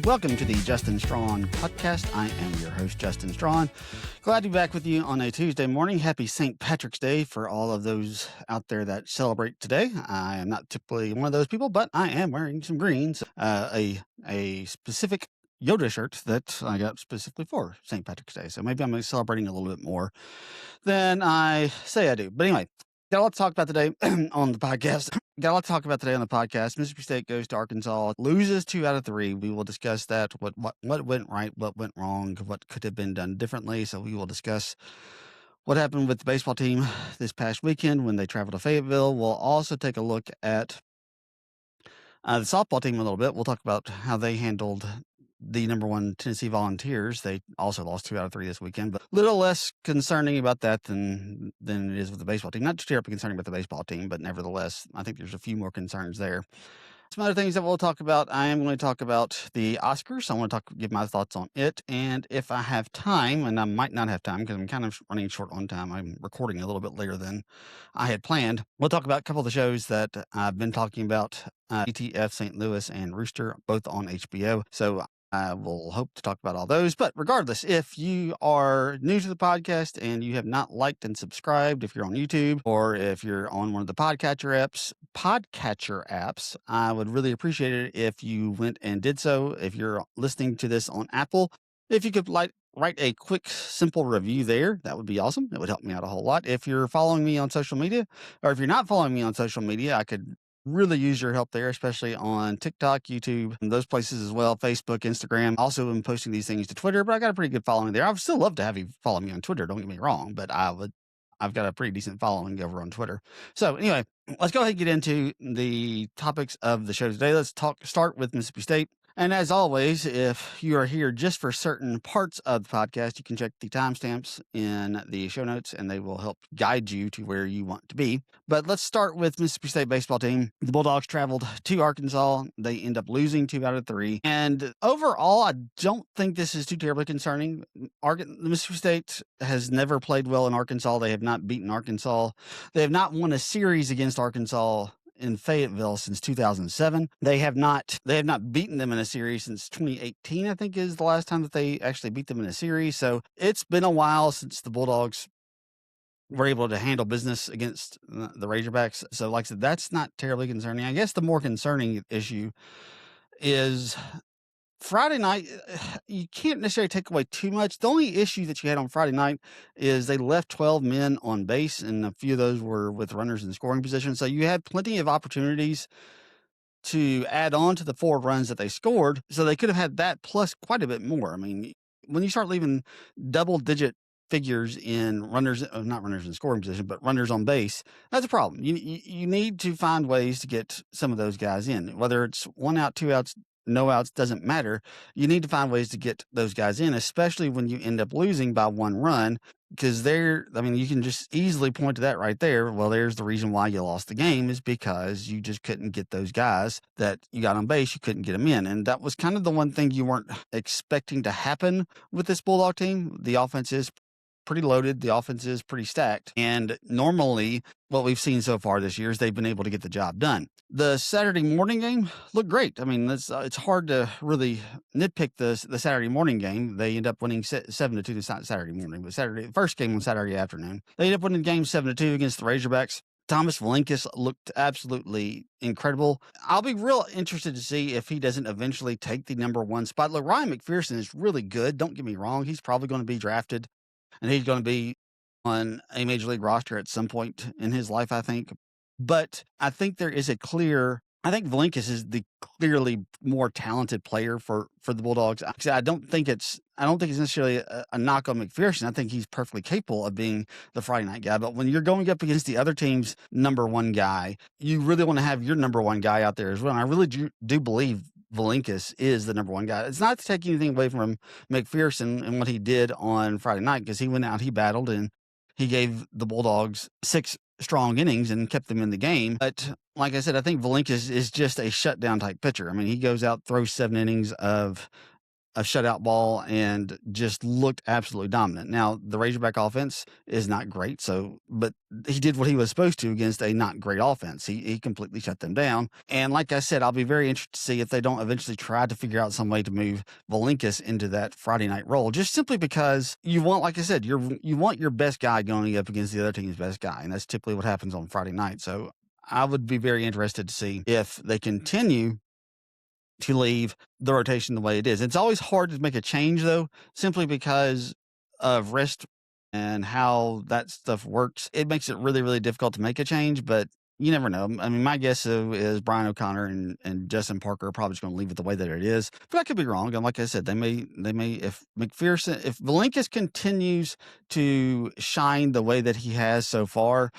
Welcome to the Justin Strawn Podcast. I am your host, Justin Strawn. Glad to be back with you on a Tuesday morning. Happy St. Patrick's Day for all of those out there that celebrate today. I am not typically one of those people, but I am wearing some greens, a specific Yoda shirt that I got specifically for St. Patrick's Day. So maybe I'm celebrating a little bit more than I say I do. But anyway, got a lot to talk about today on the podcast. Mississippi State goes to Arkansas, loses 2 out of 3. We will discuss that, what went right, what went wrong, what could have been done differently. So we will discuss what happened with the baseball team this past weekend when they traveled to Fayetteville. We'll also take a look at the softball team a little bit. We'll talk about how they handled the number 1 Tennessee Volunteers. They also lost 2 out of 3 this weekend, but a little less concerning about that than it is with the baseball team. Not terribly concerning about the baseball team, but nevertheless, I think there's a few more concerns there. Some other things that we'll talk about. I am going to talk about the Oscars. I want to give my thoughts on it. And if I have time, and I might not have time because I'm kind of running short on time, I'm recording a little bit later than I had planned. We'll talk about a couple of the shows that I've been talking about, ETF, St. Louis, and Rooster, both on HBO. So I will hope to talk about all those. But regardless, if you are new to the podcast and you have not liked and subscribed, if you're on YouTube or if you're on one of the podcatcher apps, I would really appreciate it if you went and did so. If you're listening to this on Apple, if you could write a quick, simple review there, that would be awesome. It would help me out a whole lot. If you're following me on social media, or if you're not following me on social media, I could really use your help there, especially on TikTok, YouTube, and those places as well, Facebook, Instagram. Also, I'm posting these things to Twitter, but I got a pretty good following there. I would still love to have you follow me on Twitter, don't get me wrong, but I've got a pretty decent following over on Twitter. So anyway, let's go ahead and get into the topics of the show today. Let's start with Mississippi State. And as always, if you are here just for certain parts of the podcast, you can check the timestamps in the show notes, and they will help guide you to where you want to be. But let's start with Mississippi State baseball team. The Bulldogs traveled to Arkansas. They end up losing 2 out of 3. And overall, I don't think this is too terribly concerning. Mississippi State has never played well in Arkansas. They have not beaten Arkansas. They have not won a series against Arkansas in Fayetteville since 2007. They have not beaten them in a series since 2018, I think is the last time that they actually beat them in a series. So it's been a while since the Bulldogs were able to handle business against the Razorbacks. So like I said, that's not terribly concerning. I guess the more concerning issue is Friday night. You can't necessarily take away too much. The only issue that you had on Friday night is they left 12 men on base, and a few of those were with runners in scoring position. So you had plenty of opportunities to add on to the 4 runs that they scored. So they could have had that plus quite a bit more. I mean, when you start leaving double-digit figures in not runners in scoring position, but runners on base, that's a problem. You need to find ways to get some of those guys in, whether it's 1 out, 2 outs, no outs, doesn't matter. You need to find ways to get those guys in, especially when you end up losing by 1 run, because you can just easily point to that right there. Well, there's the reason why you lost the game, is because you just couldn't get those guys that you got on base. You couldn't get them in. And that was kind of the one thing you weren't expecting to happen with this Bulldog team. The offense is pretty loaded. The offense is pretty stacked. And normally what we've seen so far this year is they've been able to get the job done. The Saturday morning game looked great. I mean, it's hard to really nitpick the Saturday morning game. They end up winning 7-2 this Saturday morning, but the first game on Saturday afternoon. They end up winning game 7-2 against the Razorbacks. Thomas Valenkis looked absolutely incredible. I'll be real interested to see if he doesn't eventually take the number 1 spot. Look, Ryan McPherson is really good. Don't get me wrong. He's probably going to be drafted, and he's going to be on a major league roster at some point in his life, I think. But I think I think Valenkis is the clearly more talented player for the Bulldogs. I don't think it's necessarily a knock on McPherson. I think he's perfectly capable of being the Friday night guy. But when you're going up against the other team's number 1 guy, you really want to have your number 1 guy out there as well. And I really do believe Valenkis is the number 1 guy. It's not to take anything away from McPherson and what he did on Friday night, because he went out, he battled, and he gave the Bulldogs 6 strong innings and kept them in the game. But like I said, I think Valinkas is just a shutdown type pitcher. I mean, he goes out, throws 7 innings of a shutout ball and just looked absolutely dominant. Now, the Razorback offense is not great, but he did what he was supposed to against a not great offense. He completely shut them down. And like I said, I'll be very interested to see if they don't eventually try to figure out some way to move Valinkas into that Friday night role, just simply because you want, like I said, you want your best guy going up against the other team's best guy, and that's typically what happens on Friday night. So I would be very interested to see if they continue to leave the rotation the way it is. It's always hard to make a change, though, simply because of rest and how that stuff works. It makes it really, really difficult to make a change, but you never know. I mean, my guess is Brian O'Connor and Justin Parker are probably just going to leave it the way that it is. But I could be wrong. And like I said, they may, if Valinkas continues to shine the way that he has so far,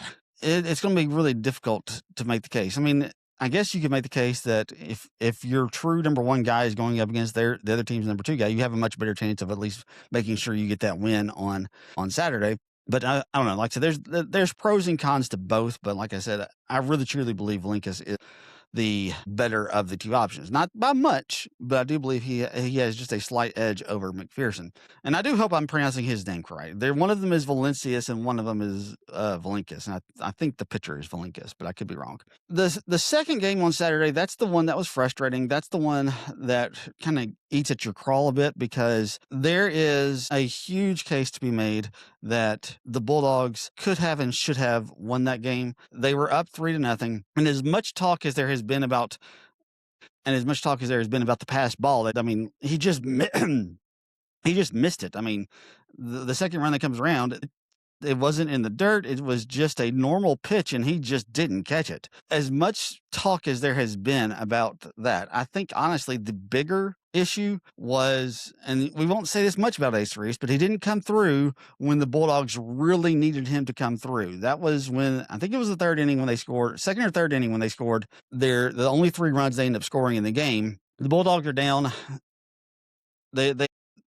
it's going to be really difficult to make the case. I mean, I guess you could make the case that if your true number 1 guy is going up against the other team's number 2 guy, you have a much better chance of at least making sure you get that win on Saturday. But I don't know. Like I said, there's pros and cons to both. But like I said, I really truly believe Valinkas is the better of the 2 options. Not by much, but I do believe he has just a slight edge over McPherson. And I do hope I'm pronouncing his name correct. One of them is Valencius and one of them is Valinkas. And I think the pitcher is Valinkas, but I could be wrong. The second game on Saturday, that's the one that was frustrating. That's the one that kind of eats at your crawl a bit, because there is a huge case to be made that the Bulldogs could have and should have won that game. They were up 3-0. And as much talk as there has been about the passed ball, I mean, he just missed it. I mean, the second run that comes around, it wasn't in the dirt. It was just a normal pitch, and he just didn't catch it. As much talk as there has been about that, I think, honestly, the bigger issue was, and we won't say this much about Ace Reese, but he didn't come through when the Bulldogs really needed him to come through. That was when, I think it was the third inning when they scored, second or third inning when they scored the only 3 runs they ended up scoring in the game. The Bulldogs are down. They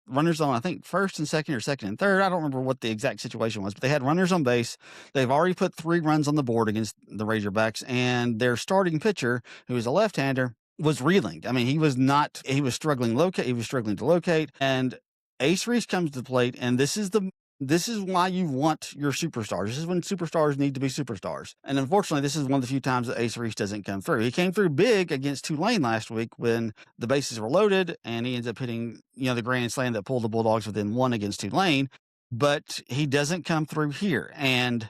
runners on, I think, first and second or second and third. I don't remember what the exact situation was, but they had runners on base. They've already put 3 runs on the board against the Razorbacks, and their starting pitcher, who is a left-hander, was reeling. I mean, he was struggling to locate, and Ace Reese comes to the plate, and this is why you want your superstars. This is when superstars need to be superstars. And unfortunately, this is one of the few times that Ace Reese doesn't come through. He came through big against Tulane last week when the bases were loaded, and he ends up hitting, the grand slam that pulled the Bulldogs within 1 against Tulane. But he doesn't come through here. And,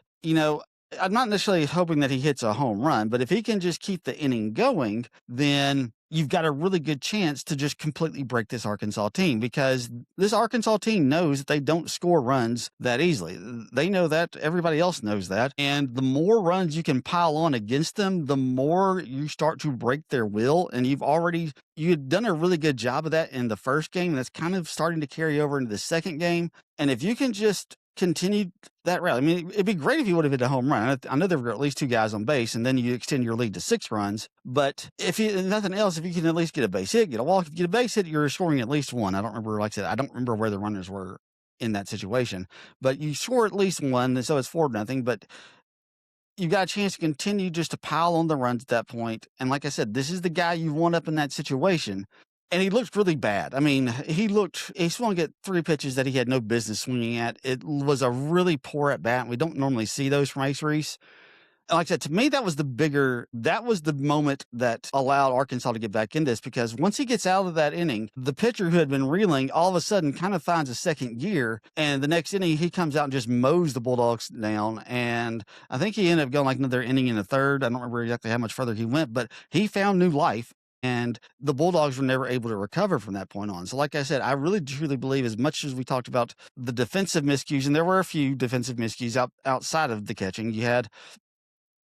I'm not necessarily hoping that he hits a home run, but if he can just keep the inning going, then you've got a really good chance to just completely break this Arkansas team, because this Arkansas team knows that they don't score runs that easily. They know that. Everybody else knows that. And the more runs you can pile on against them, the more you start to break their will. And you'd done a really good job of that in the first game. And that's kind of starting to carry over into the second game. And if you can just continue that route, I mean, it'd be great if you would have hit a home run. I know there were at least 2 guys on base, and then you extend your lead to 6 runs. But if nothing else, if you can at least get a base hit, get a walk, if you get a base hit, you're scoring at least 1. I don't remember, like I said, I don't remember where the runners were in that situation, but you score at least 1, and so it's 4-0. But you've got a chance to continue just to pile on the runs at that point. And like I said, this is the guy you want up in that situation. And he looked really bad. I mean, he swung at 3 pitches that he had no business swinging at. It was a really poor at bat. We don't normally see those from Ace Reese. Like I said, to me, that was the moment that allowed Arkansas to get back in this, because once he gets out of that inning, the pitcher who had been reeling all of a sudden kind of finds a second gear, and the next inning he comes out and just mows the Bulldogs down. And I think he ended up going like another inning in the third. I don't remember exactly how much further he went, but he found new life. And the Bulldogs were never able to recover from that point on. So like I said, I really truly believe, as much as we talked about the defensive miscues, and there were a few defensive miscues outside of the catching. You had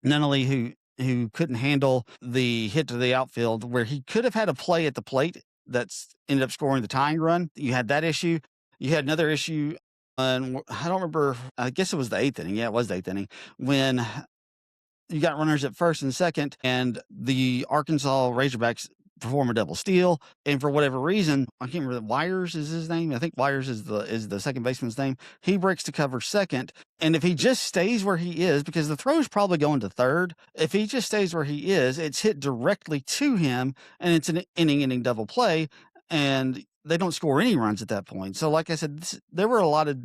Nunnally who couldn't handle the hit to the outfield, where he could have had a play at the plate that's ended up scoring the tying run. You had that issue. You had another issue, and I don't remember, I guess it was the 8th inning. Yeah, it was the 8th inning, when you got runners at first and second, and the Arkansas Razorbacks perform a double steal, and for whatever reason, I can't remember, Wires is his name. I think Wires is the second baseman's name. He breaks to cover second, and if he just stays where he is, because the throw's probably going to third, if he just stays where he is, it's hit directly to him, and it's an inning double play, and they don't score any runs at that point. So, like I said, there were a lot of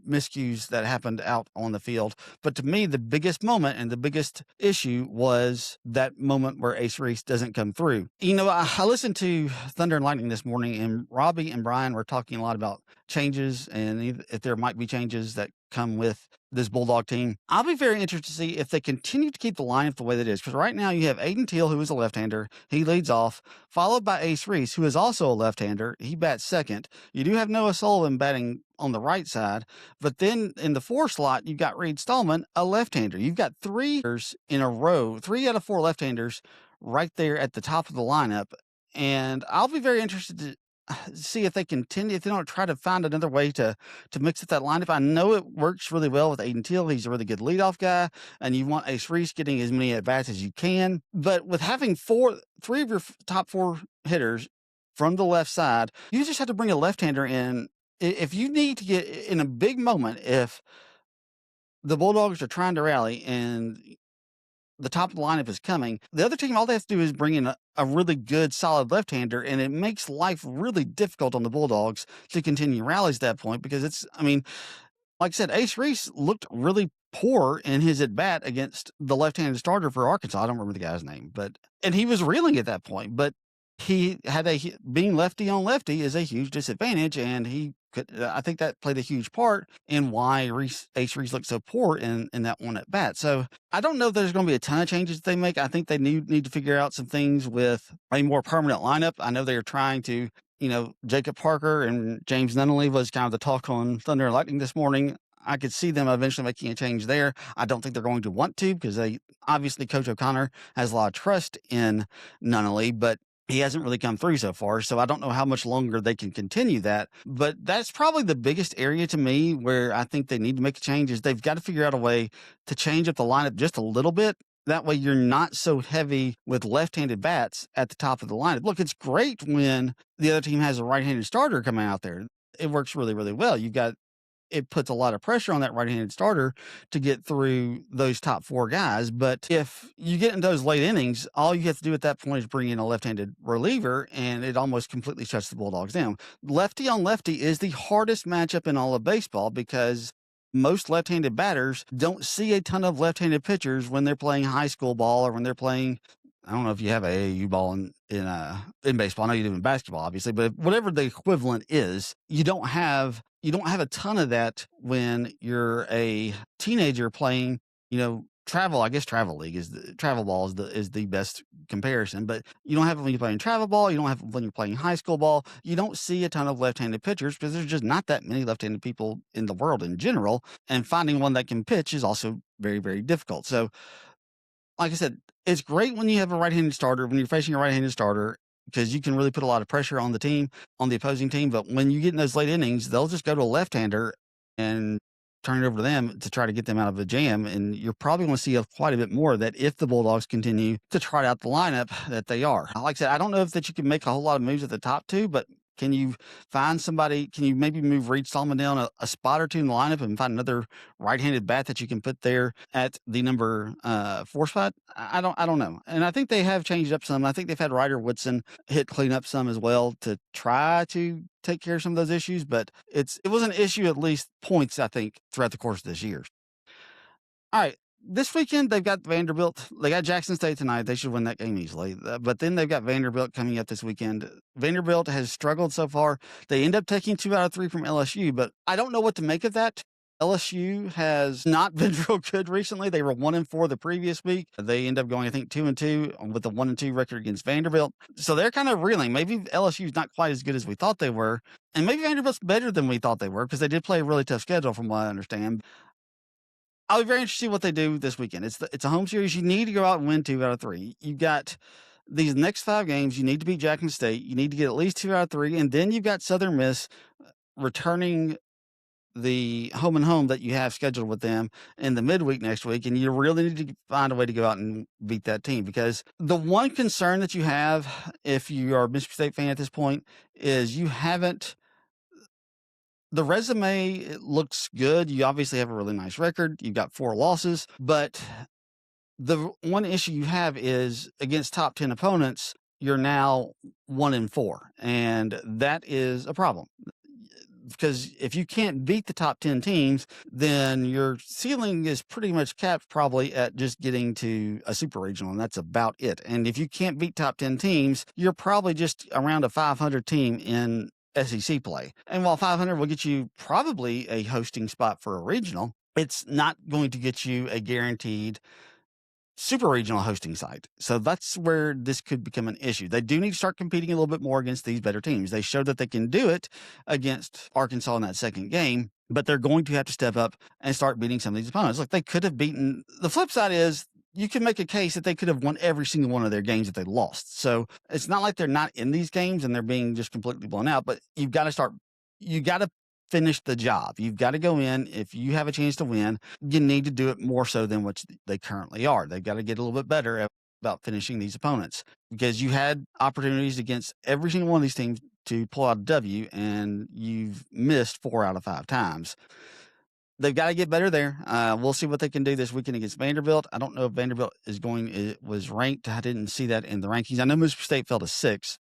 miscues that happened out on the field. But to me, the biggest moment and the biggest issue was that moment where Ace Reese doesn't come through. I listened to Thunder and Lightning this morning, and Robbie and Brian were talking a lot about changes and if there might be changes that come with this Bulldog team. I'll be very interested to see if they continue to keep the lineup the way that it is. Because right now you have Aiden Teal, who is a left-hander. He leads off, followed by Ace Reese, who is also a left-hander. He bats second. You do have Noah Sullivan batting on the right side. But then in the 4 slot, you've got Reed Stallman, a left-hander. You've got 3 in a row, 3 out of 4 left-handers right there at the top of the lineup. And I'll be very interested to see if they continue, if they don't try to find another way to mix up that lineup. I know it works really well with Aiden Teal. He's a really good leadoff guy, and you want Ace Reese getting as many at-bats as you can. But with having 3 of your top 4 hitters from the left side, you just have to bring a left-hander in. If you need to get in a big moment, if the Bulldogs are trying to rally and the top of the lineup is coming, the other team, all they have to do is bring in a really good, solid left-hander, and it makes life really difficult on the Bulldogs to continue rallies at that point, because like I said, Ace Reese looked really poor in his at-bat against the left-handed starter for Arkansas. I don't remember the guy's name, and he was reeling at that point, but he had being lefty on lefty is a huge disadvantage, and I think that played a huge part in why Ace Reese looked so poor in that one at bat. So I don't know if there's going to be a ton of changes that they make. I think they need to figure out some things with a more permanent lineup. I know they're trying to, Jacob Parker and James Nunnally was kind of the talk on Thunder and Lightning this morning. I could see them eventually making a change there. I don't think they're going to want to, because obviously Coach O'Connor has a lot of trust in Nunnally, but he hasn't really come through so far, so I don't know how much longer they can continue that. But that's probably the biggest area to me where I think they need to make a change, is they've got to figure out a way to change up the lineup just a little bit. That way you're not so heavy with left-handed bats at the top of the lineup. Look, it's great when the other team has a right-handed starter coming out there. It works really, really well. It puts a lot of pressure on that right-handed starter to get through those top 4 guys. But if you get in those late innings, all you have to do at that point is bring in a left-handed reliever, and it almost completely shuts the Bulldogs down. Lefty on lefty is the hardest matchup in all of baseball, because most left-handed batters don't see a ton of left-handed pitchers when they're playing high school ball, or when they're playing, I don't know if you have AAU ball in baseball. I know you do in basketball, obviously, but whatever the equivalent is, you don't have a ton of that when you're a teenager playing, travel. I guess travel league travel ball is the best comparison, but you don't have it when you're playing travel ball. You don't have it when you're playing high school ball. You don't see a ton of left-handed pitchers, because there's just not that many left-handed people in the world in general, and finding one that can pitch is also very, very difficult. So, like I said, it's great when you have a right-handed starter, when you're facing a right-handed starter, because you can really put a lot of pressure on the opposing team. But when you get in those late innings, they'll just go to a left-hander and turn it over to them to try to get them out of a jam. And you're probably going to see quite a bit more of that if the Bulldogs continue to trot out the lineup that they are. Like I said, I don't know if that you can make a whole lot of moves at the top 2, but can you find somebody? Can you maybe move Reed Stallman down a spot or 2 in the lineup and find another right-handed bat that you can put there at the number 4 spot? I don't know. And I think they have changed up some. I think they've had Ryder Woodson hit clean up some as well to try to take care of some of those issues. But it was an issue, at least points, I think, throughout the course of this year. All right. This weekend, they've got Vanderbilt. They got Jackson State tonight. They should win that game easily. But then they've got Vanderbilt coming up this weekend. Vanderbilt has struggled so far. They end up taking 2 out of 3 from LSU, but I don't know what to make of that. LSU has not been real good recently. They were 1-4 the previous week. They end up going, I think, 2-2 with a 1-2 record against Vanderbilt. So they're kind of reeling. Maybe LSU is not quite as good as we thought they were. And maybe Vanderbilt's better than we thought they were, because they did play a really tough schedule from what I understand. I'll be very interested to see what they do this weekend. It's a home series. You need to go out and win 2 out of 3. You've got these next 5 games. You need to beat Jackson State. You need to get at least 2 out of 3. And then you've got Southern Miss returning the home and home that you have scheduled with them in the midweek next week, and you really need to find a way to go out and beat that team, because the one concern that you have if you are a Mississippi State fan at this point is you haven't. The resume, it looks good. You obviously have a really nice record. You've got 4 losses, but the one issue you have is against top 10 opponents, you're now 1-4, and that is a problem. Because if you can't beat the top 10 teams, then your ceiling is pretty much capped probably at just getting to a super regional, and that's about it. And if you can't beat top 10 teams, you're probably just around a 500 team in SEC play. And while 500 will get you probably a hosting spot for a regional, it's not going to get you a guaranteed super regional hosting site. So that's where this could become an issue. They do need to start competing a little bit more against these better teams. They showed that they can do it against Arkansas in that second game, but they're going to have to step up and start beating some of these opponents. Look, they could have beaten. The flip side is you can make a case that they could have won every single one of their games that they lost. So it's not like they're not in these games and they're being just completely blown out, but you got to finish the job. You've got to go in. If you have a chance to win, you need to do it more so than what they currently are. They've got to get a little bit better about finishing these opponents, because you had opportunities against every single one of these teams to pull out a W, and you've missed 4 out of 5 times. They've got to get better there. We'll see what they can do this weekend against Vanderbilt. I don't know if Vanderbilt was ranked. I didn't see that in the rankings. I know Mississippi State fell to 6.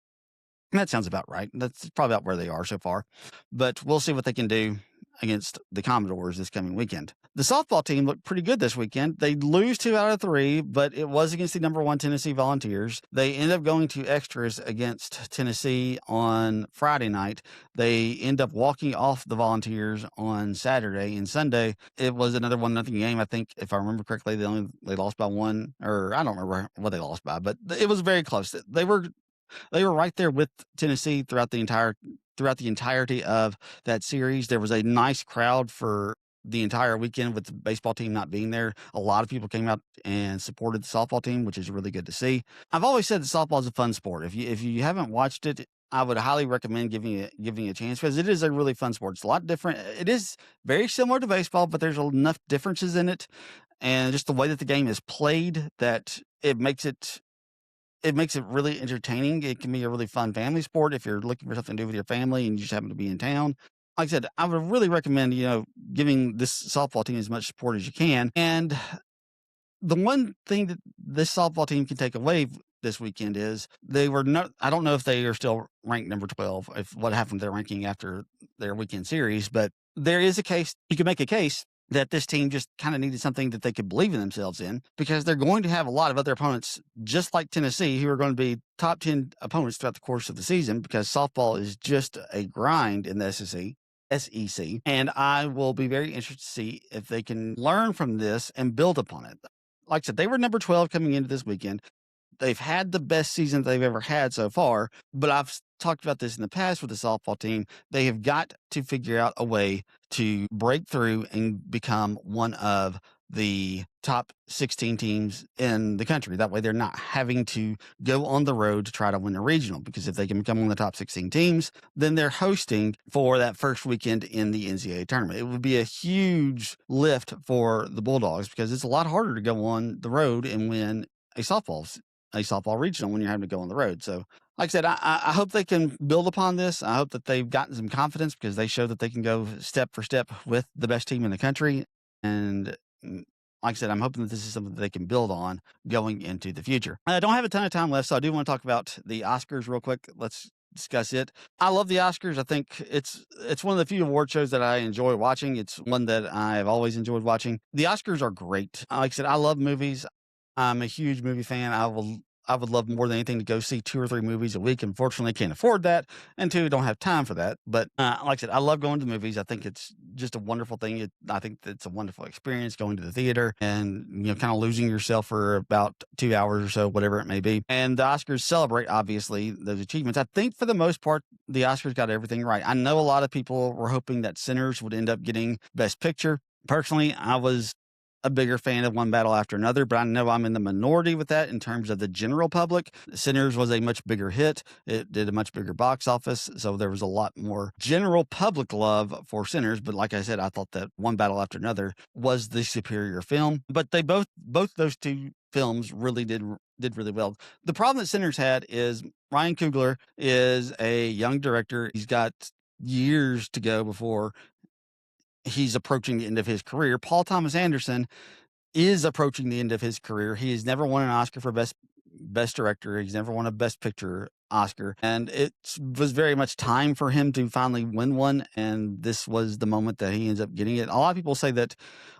That sounds about right. That's probably about where they are so far. But we'll see what they can do against the Commodores this coming weekend. The softball team looked pretty good this weekend. They lose 2 out of 3, but it was against the number 1 Tennessee Volunteers. They end up going to extras against Tennessee on Friday night. They end up walking off the Volunteers on Saturday, and Sunday it was another 1-0 game. I think, if I remember correctly, they lost by 1, or I don't remember what they lost by, but it was very close. They were right there with Tennessee throughout the entirety of that series. There was a nice crowd for the entire weekend with the baseball team not being there. A lot of people came out and supported the softball team, which is really good to see. I've always said that softball is a fun sport. If you haven't watched it, I would highly recommend giving it a chance, because it is a really fun sport. It's a lot different. It is very similar to baseball, but there's enough differences in it, and just the way that the game is played, that it makes it really entertaining. It can be a really fun family sport if you're looking for something to do with your family and you just happen to be in town. Like I said, I would really recommend, giving this softball team as much support as you can. And the one thing that this softball team can take away this weekend is I don't know if they are still ranked number 12, if what happened to their ranking after their weekend series, but there is a case, you can make a case that this team just kind of needed something that they could believe in themselves in, because they're going to have a lot of other opponents, just like Tennessee, who are going to be top 10 opponents throughout the course of the season, because softball is just a grind in the SEC. And I will be very interested to see if they can learn from this and build upon it. Like I said, they were number 12 coming into this weekend. They've had the best season they've ever had so far, but I've talked about this in the past with the softball team. They have got to figure out a way to break through and become one of the top 16 teams in the country. That way they're not having to go on the road to try to win a regional, because if they can become one of the top 16 teams, then they're hosting for that first weekend in the NCAA tournament. It would be a huge lift for the Bulldogs, because it's a lot harder to go on the road and win a softball regional when you're having to go on the road. So like I said, I hope they can build upon this. I hope that they've gotten some confidence, because they show that they can go step for step with the best team in the country. And like I said, I'm hoping that this is something that they can build on going into the future. I don't have a ton of time left, so I do want to talk about the Oscars real quick. Let's discuss it. I love the Oscars. I think it's one of the few award shows that I enjoy watching. It's one that I've always enjoyed watching. The Oscars are great. Like I said, I love movies. I'm a huge movie fan. I would love more than anything to go see 2 or 3 movies a week. Unfortunately, I can't afford that, and 2, don't have time for that. But like I said, I love going to the movies. I think it's just a wonderful thing. I think it's a wonderful experience going to the theater and kind of losing yourself for about 2 hours or so, whatever it may be. And the Oscars celebrate, obviously, those achievements. I think for the most part, the Oscars got everything right. I know a lot of people were hoping that Sinners would end up getting Best Picture. Personally, I was a bigger fan of One Battle After Another, but I know I'm in the minority with that in terms of the general public. Sinners was a much bigger hit. It did a much bigger box office, so there was a lot more general public love for Sinners. But like I said, I thought that One Battle After Another was the superior film. But they both those two films really did really well. The problem that Sinners had is Ryan Coogler is a young director. He's got years to go before he's approaching the end of his career. Paul Thomas Anderson is approaching the end of his career. He has never won an Oscar for best director. He's never won a best picture Oscar, and it was very much time for him to finally win one. And this was the moment that he ends up getting it. A lot of people say that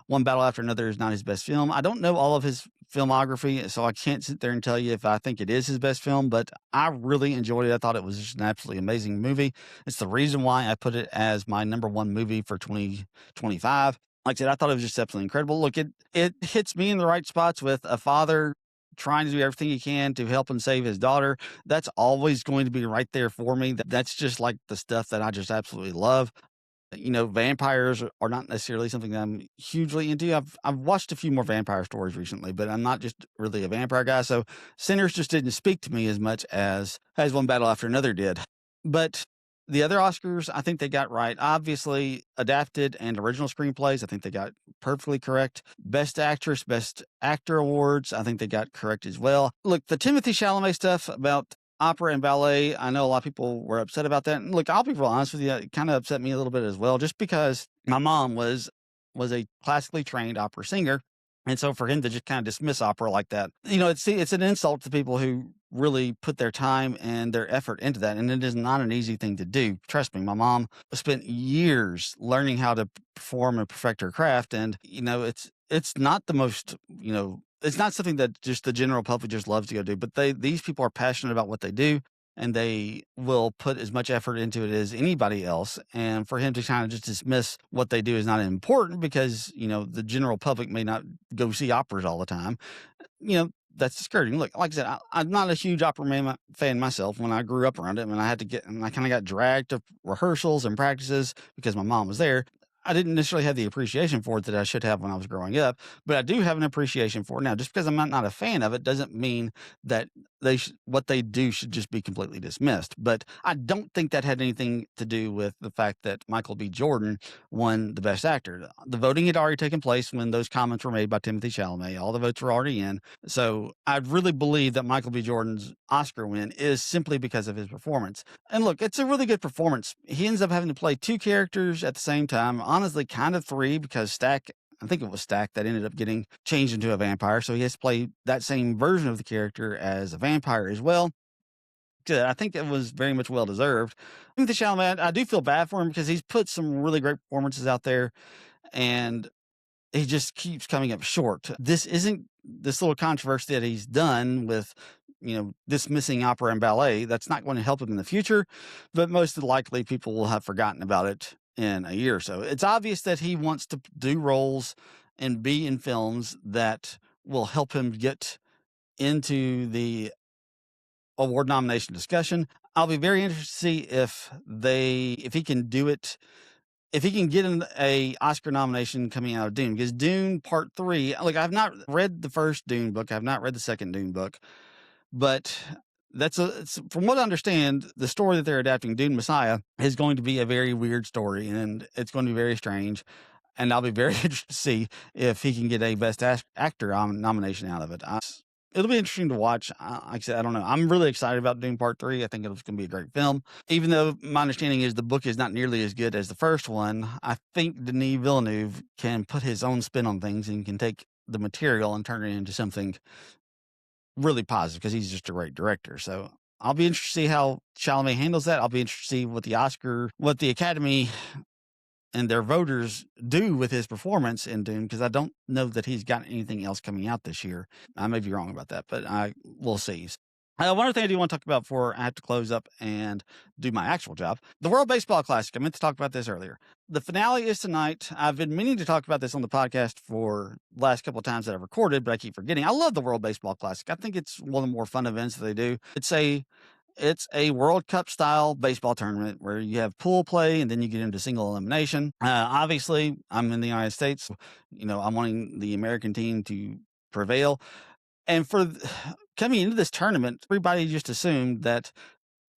One Battle After Another is not his best film. I don't know all of his filmography, so I can't sit there and tell you if I think it is his best film, but I really enjoyed it. I thought it was just an absolutely amazing movie. It's the reason why I put it as my number one movie for 2025. Like I said, I thought it was just absolutely incredible. Look, it hits me in the right spots with a father trying to do everything he can to help and save his daughter. That's always going to be right there for me. That's just like the stuff that I just absolutely love. Vampires are not necessarily something that I'm hugely into. I've watched a few more vampire stories recently, but I'm not just really a vampire guy. So Sinners just didn't speak to me as much as One Battle After Another did. But the other Oscars, I think they got right. Obviously, adapted and original screenplays, I think they got perfectly correct. Best Actress, Best Actor awards, I think they got correct as well. Look, the Timothée Chalamet stuff about opera and ballet, I know a lot of people were upset about that. And look, I'll be real honest with you, it kind of upset me a little bit as well, just because my mom was a classically trained opera singer. And so for him to just kind of dismiss opera like that, it's an insult to people who really put their time and their effort into that. And it is not an easy thing to do. Trust me, my mom spent years learning how to perform and perfect her craft. And, it's not the most, it's not something that just the general public just loves to go do, but these people are passionate about what they do, and they will put as much effort into it as anybody else. And for him to kind of just dismiss what they do is not important because, the general public may not go see operas all the time. That's discouraging. Look, like I said, I'm not a huge opera fan myself. When I grew up around it, and I kind of got dragged to rehearsals and practices because my mom was there. I didn't necessarily have the appreciation for it that I should have when I was growing up, but I do have an appreciation for it now. Just because I'm not a fan of it doesn't mean that what they do should just be completely dismissed. But I don't think that had anything to do with the fact that Michael B. Jordan won the Best Actor. The voting had already taken place when those comments were made by Timothée Chalamet. All the votes were already in. So I really believe that Michael B. Jordan's Oscar win is simply because of his performance. And look, it's a really good performance. He ends up having to play two characters at the same time. Honestly, kind of three, because I think it was Stack that ended up getting changed into a vampire. So he has to play that same version of the character as a vampire as well. Good. I think it was very much well deserved. I think the Chalamet, I do feel bad for him because he's put some really great performances out there, and he just keeps coming up short. This isn't this little controversy that he's done with, dismissing opera and ballet. That's not going to help him in the future, but most likely people will have forgotten about it in a year or so. It's obvious that he wants to do roles and be in films that will help him get into the award nomination discussion. I'll be very interested to see if he can do it, if he can get a Oscar nomination coming out of Dune, because Dune Part 3, like, I've not read the first Dune book. I've not read the second Dune book, but from what I understand, the story that they're adapting, Dune Messiah, is going to be a very weird story, and it's going to be very strange. And I'll be very interested to see if he can get a Best Actor nomination out of it. It'll be interesting to watch. Like I said, I don't know. I'm really excited about Dune Part 3. I think it's going to be a great film. Even though my understanding is the book is not nearly as good as the first one, I think Denis Villeneuve can put his own spin on things and can take the material and turn it into something really positive, because he's just a great director. So I'll be interested to see how Chalamet handles that. I'll be interested to see what the Academy and their voters do with his performance in Dune, because I don't know that he's got anything else coming out this year. I may be wrong about that, but we'll see. One other thing I do want to talk about before I have to close up and do my actual job, the World Baseball Classic. I meant to talk about this earlier. The finale is tonight. I've been meaning to talk about this on the podcast for the last couple of times that I've recorded, but I keep forgetting. I love the World Baseball Classic. I think it's one of the more fun events that they do. It's a World Cup style baseball tournament where you have pool play and then you get into single elimination. Obviously, I'm in the United States. I'm wanting the American team to prevail. And coming into this tournament, everybody just assumed that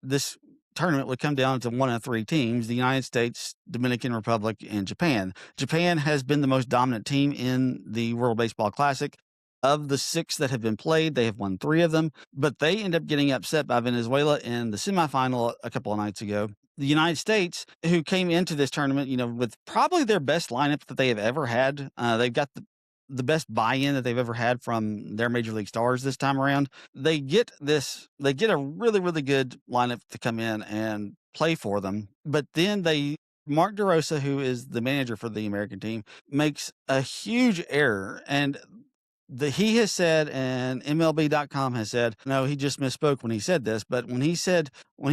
this tournament would come down to one of three teams: the United States, Dominican Republic, and Japan. Japan has been the most dominant team in the World Baseball Classic. Of the 6 that have been played, they have won 3 of them, but they end up getting upset by Venezuela in the semifinal a couple of nights ago. The United States, who came into this tournament, with probably their best lineup that they have ever had. They've got the best buy-in that they've ever had from their major league stars this time around. They get a really, really good lineup to come in and play for them. But then Mark DeRosa, who is the manager for the American team, makes a huge error. And he has said, and MLB.com has said, no, he just misspoke when he said this. But when he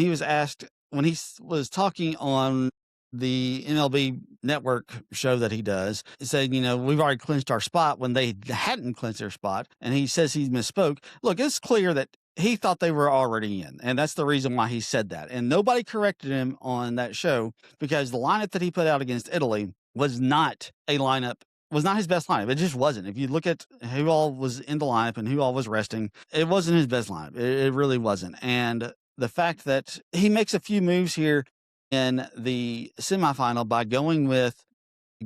was talking on the MLB network show that he does, he said, we've already clinched our spot when they hadn't clinched their spot. And he says he misspoke. Look, it's clear that he thought they were already in. And that's the reason why he said that. And nobody corrected him on that show, because the lineup that he put out against Italy was not his best lineup. It just wasn't. If you look at who all was in the lineup and who all was resting, it wasn't his best lineup. It really wasn't. And the fact that he makes a few moves here in the semifinal by going with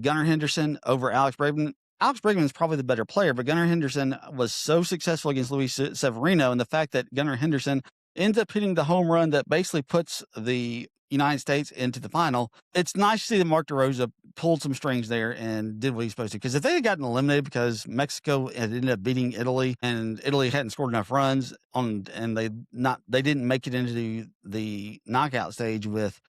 Gunnar Henderson over Alex Bregman. Alex Bregman is probably the better player, but Gunnar Henderson was so successful against Luis Severino, and the fact that Gunnar Henderson ends up hitting the home run that basically puts the United States into the final. It's nice to see that Mark DeRosa pulled some strings there and did what he's supposed to. Because if they had gotten eliminated because Mexico had ended up beating Italy and Italy hadn't scored enough runs and they didn't make it into the knockout stage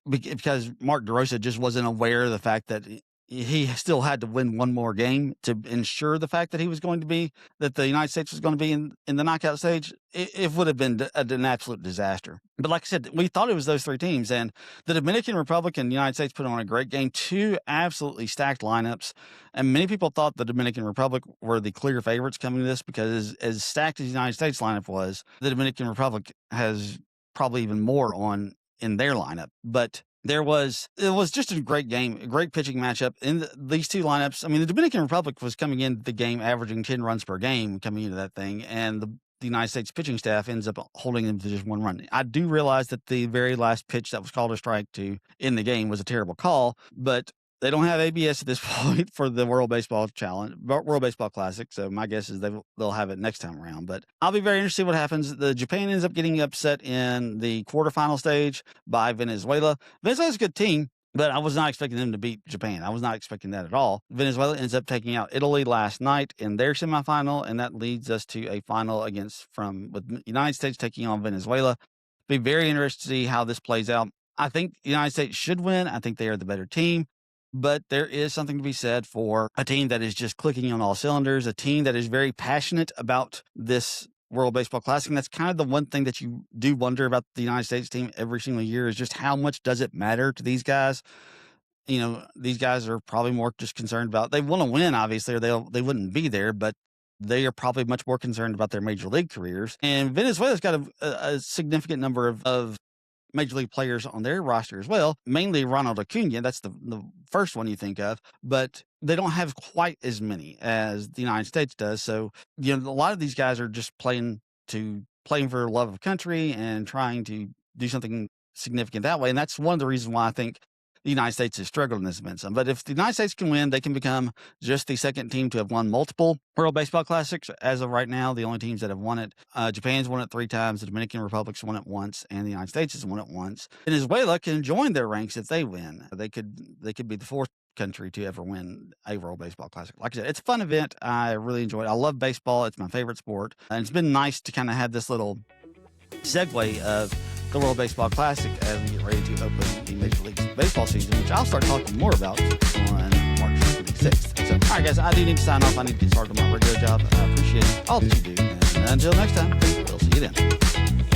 because Mark DeRosa just wasn't aware of the fact that he still had to win one more game to ensure the fact that the United States was going to be in the knockout stage. It would have been an absolute disaster. But like I said, we thought it was those 3 teams, and the Dominican Republic and the United States put on a great game, 2 absolutely stacked lineups. And many people thought the Dominican Republic were the clear favorites coming to this, because as stacked as the United States lineup was, the Dominican Republic has probably even more in their lineup. But it was just a great game, a great pitching matchup in these 2 lineups. I mean, the Dominican Republic was coming into the game averaging 10 runs per game coming into that thing, and the United States pitching staff ends up holding them to just 1 run. I do realize that the very last pitch that was called a strike to end the game was a terrible call, but they don't have ABS at this point for the World Baseball Classic. So my guess is they'll have it next time around. But I'll be very interested to see what happens. The Japan ends up getting upset in the quarterfinal stage by Venezuela. Venezuela's a good team, but I was not expecting them to beat Japan. I was not expecting that at all. Venezuela ends up taking out Italy last night in their semifinal, and that leads us to a final with the United States taking on Venezuela. Be very interested to see how this plays out. I think the United States should win. I think they are the better team. But there is something to be said for a team that is just clicking on all cylinders, a team that is very passionate about this World Baseball Classic. And that's kind of the one thing that you do wonder about the United States team every single year, is just how much does it matter to these guys? These guys are probably more just concerned about, they want to win, obviously, or they wouldn't be there, but they are probably much more concerned about their major league careers. And Venezuela's got a significant number of major league players on their roster as well, mainly Ronald Acuna. That's the first one you think of, but they don't have quite as many as the United States does. So, a lot of these guys are just playing for love of country and trying to do something significant that way. And that's one of the reasons why I think the United States has struggled in this event. But if the United States can win, they can become just the second team to have won multiple World Baseball Classics. As of right now, the only teams that have won it, Japan's won it 3 times, the Dominican Republic's won it once, and the United States has won it once. Venezuela can join their ranks if they win. They could be the 4th country to ever win a World Baseball Classic. Like I said, it's a fun event. I really enjoy it. I love baseball. It's my favorite sport. And it's been nice to kind of have this little segue of the World Baseball Classic as we get ready to open the Major League Baseball season, which I'll start talking more about on March 26th. So, all right, guys, I do need to sign off. I need to get started on my regular job. I appreciate all that you do. And until next time, we'll see you then.